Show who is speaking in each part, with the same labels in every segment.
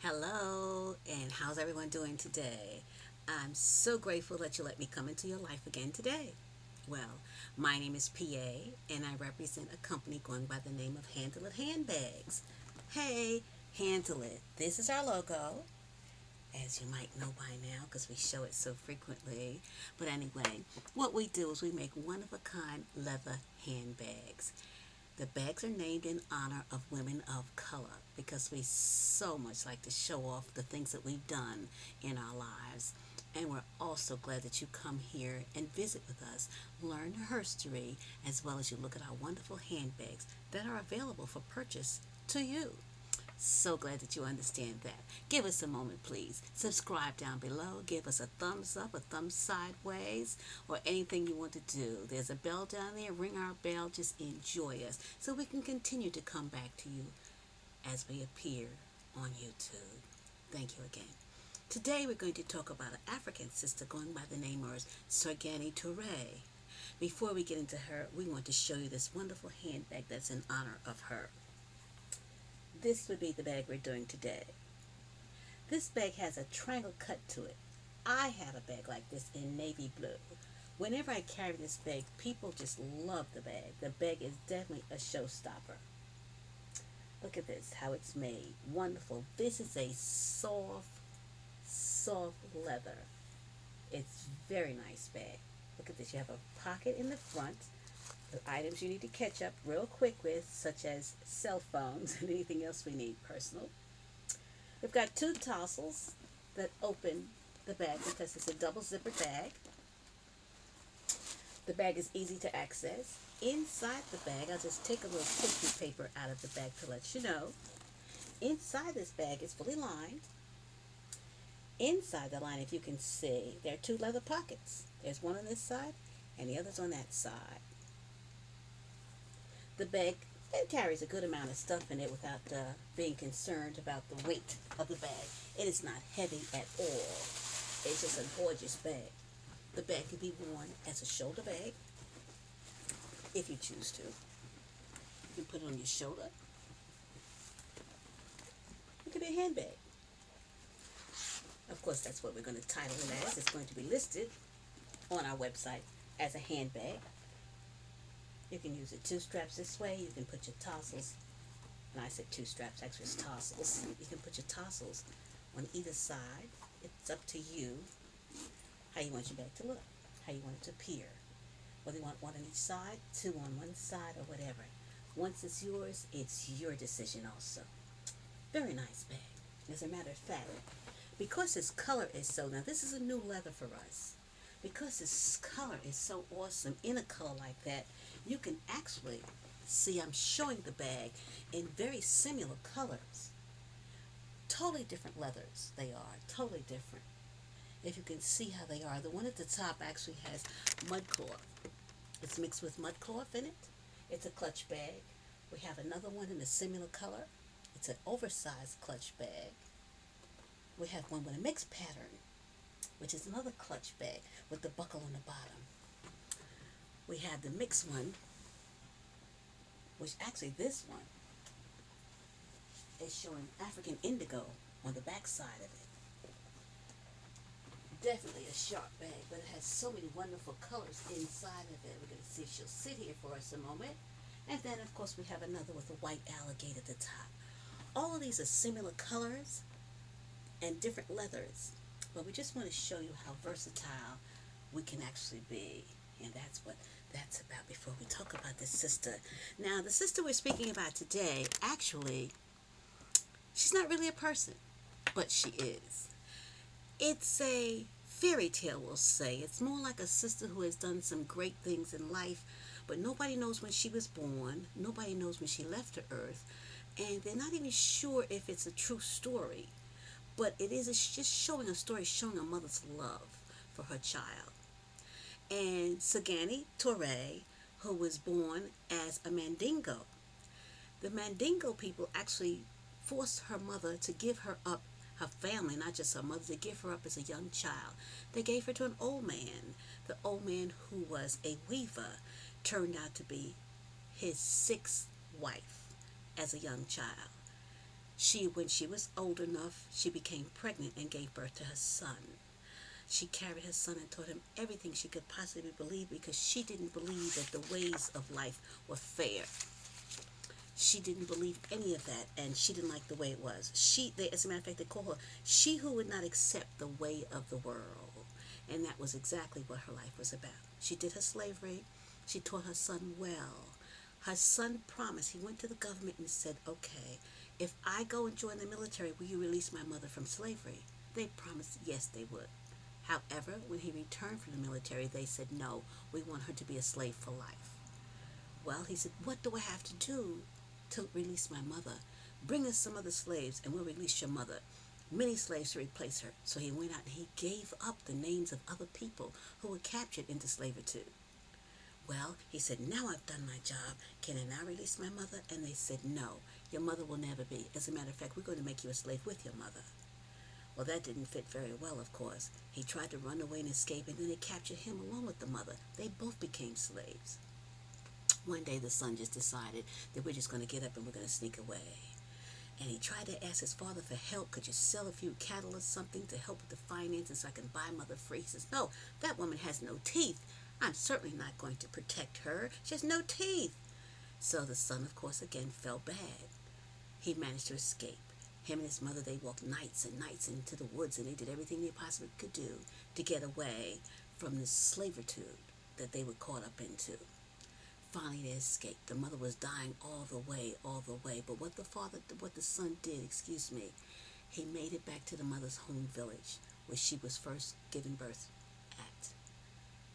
Speaker 1: Hello, and how's everyone doing today? I'm so grateful that you let me come into your life again today. Well, my name is PA, and I represent a company going by the name of Handle It Handbags. Hey, Handle It. This is our logo, as you might know by now because we show it so frequently. But anyway, what we do is we make one of a kind leather handbags. The bags are named in honor of women of color because we so much like to show off the things that we've done in our lives. And we're also glad that you come here and visit with us, learn her history, as well as you look at our wonderful handbags that are available for purchase to you. So glad that you understand that. Give us a moment, please. Subscribe down below. Give us a thumbs up, a thumbs sideways, or anything you want to do. There's a bell down there. Ring our bell. Just enjoy us so we can continue to come back to you as we appear on YouTube. Thank you again. Today we're going to talk about an African sister going by the name of Sogane Toure. Before we get into her, we want to show you this wonderful handbag that's in honor of her. This would be the bag we're doing today. This bag has a triangle cut to it. I have a bag like this in navy blue. Whenever I carry this bag, people just love the bag. The bag is definitely a showstopper. Look at this, how it's made. Wonderful. This is a soft leather. It's very nice bag. Look at this. You have a pocket in the front. The items you need to catch up real quick with, such as cell phones and anything else we need personal. We've got two tassels that open the bag because it's a double zipper bag. The bag is easy to access. Inside the bag, I'll just take a little tissue paper out of the bag to let you know. Inside this bag is fully lined. Inside the line, if you can see, there are two leather pockets. There's one on this side and the other's on that side. The bag, it carries a good amount of stuff in it without being concerned about the weight of the bag. It is not heavy at all. It's just a gorgeous bag. The bag can be worn as a shoulder bag if you choose to. You can put it on your shoulder. It could be a handbag. Of course, that's what we're going to title it as. It's going to be listed on our website as a handbag. You can use it two straps this way. You can put your tassels, and I said two straps, actually it's tassels. You can put your tassels on either side. It's up to you how you want your bag to look, how you want it to appear. Whether you want one on each side, two on one side, or whatever. Once it's yours, it's your decision also. Very nice bag. As a matter of fact, because this color is so, now this is a new leather for us. Because this color is so awesome in a color like that, you can actually see I'm showing the bag in very similar colors. Totally different leathers they are, totally different. If you can see how they are, the one at the top actually has mud cloth. It's mixed with mud cloth in it. It's a clutch bag. We have another one in a similar color. It's an oversized clutch bag. We have one with a mixed pattern, which is another clutch bag with the buckle on the bottom. We have the mixed one, which actually this one is showing African indigo on the back side of it. Definitely a sharp bag, but it has so many wonderful colors inside of it. We're going to see if she'll sit here for us a moment. And then, of course, we have another with a white alligator at the top. All of these are similar colors and different leathers, but we just want to show you how versatile we can actually be. And that's what that's about before we talk about this sister. Now, the sister we're speaking about today, actually, she's not really a person, but she is. It's a fairy tale, we'll say. It's more like a sister who has done some great things in life, but nobody knows when she was born. Nobody knows when she left the earth. And they're not even sure if it's a true story. But it is just showing a story, showing a mother's love for her child. And Sogane Toure, who was born as a Mandingo. The Mandingo people actually forced her mother to give her up, her family, not just her mother, to give her up as a young child. They gave her to an old man. The old man, who was a weaver, turned out to be his sixth wife as a young child. When she was old enough, she became pregnant and gave birth to her son. She carried her son and taught him everything she could possibly believe because she didn't believe that the ways of life were fair. She didn't believe any of that, and she didn't like the way it was. As a matter of fact, they call her she who would not accept the way of the world, and that was exactly what her life was about. She did her slavery. She taught her son well. Her son promised. He went to the government and said, "Okay, if I go and join the military, will you release my mother from slavery?" They promised yes, they would. However, when he returned from the military, they said, "No, we want her to be a slave for life." Well, he said, "What do I have to do to release my mother? Bring us some other slaves and we'll release your mother." Many slaves to replace her. So he went out and he gave up the names of other people who were captured into slavery. Well, he said, "Now I've done my job. Can I now release my mother?" And they said, "No, your mother will never be. As a matter of fact, we're going to make you a slave with your mother." Well, that didn't fit very well, of course. He tried to run away and escape, and then they captured him along with the mother. They both became slaves. One day, the son just decided that we're just going to get up and we're going to sneak away. And he tried to ask his father for help. "Could you sell a few cattle or something to help with the finances so I can buy mother free?" He says, "No, that woman has no teeth. I'm certainly not going to protect her. She has no teeth." So the son, of course, again felt bad. He managed to escape. Him and his mother, they walked nights and nights into the woods, and they did everything they possibly could do to get away from this slavitude that they were caught up into. Finally, they escaped. The mother was dying all the way, all the way. But what the son did, he made it back to the mother's home village where she was first given birth at.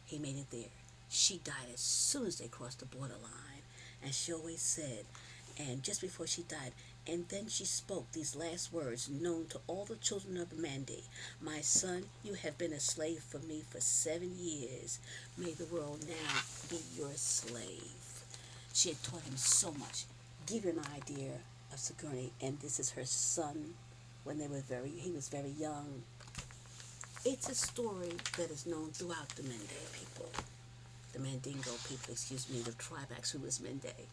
Speaker 1: He made it there. She died as soon as they crossed the borderline. And she always said, and just before she died, and then she spoke these last words known to all the children of Mandi: "My son, you have been a slave for me for 7 years. May the world now be your slave." She had taught him so much. Give you an idea of Sogane, and this is her son when he was very young. It's a story that is known throughout the Mandingo people, the Tribex who was Mende.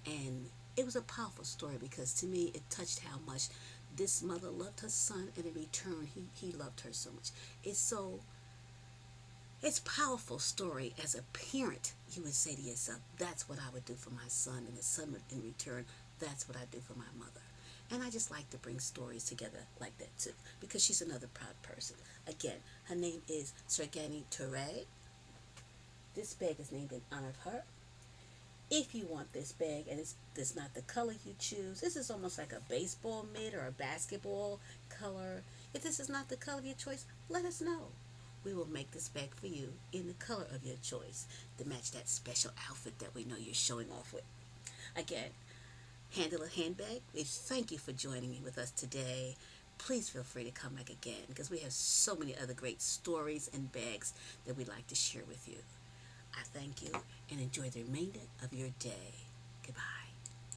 Speaker 1: And it was a powerful story because to me it touched how much this mother loved her son, and in return he loved her so much. It's a powerful story. As a parent, you would say to yourself, "That's what I would do for my son," and the son would in return, "That's what I do for my mother." And I just like to bring stories together like that too, because she's another proud person. Again, her name is Sogane Toure. This bag is named in honor of her. If you want this bag and it's not the color you choose, this is almost like a baseball mitt or a basketball color. If this is not the color of your choice, let us know. We will make this bag for you in the color of your choice to match that special outfit that we know you're showing off with. Again, Handle a Handbag, we thank you for joining me with us today. Please feel free to come back again because we have so many other great stories and bags that we'd like to share with you. I thank you and enjoy the remainder of your day. Goodbye.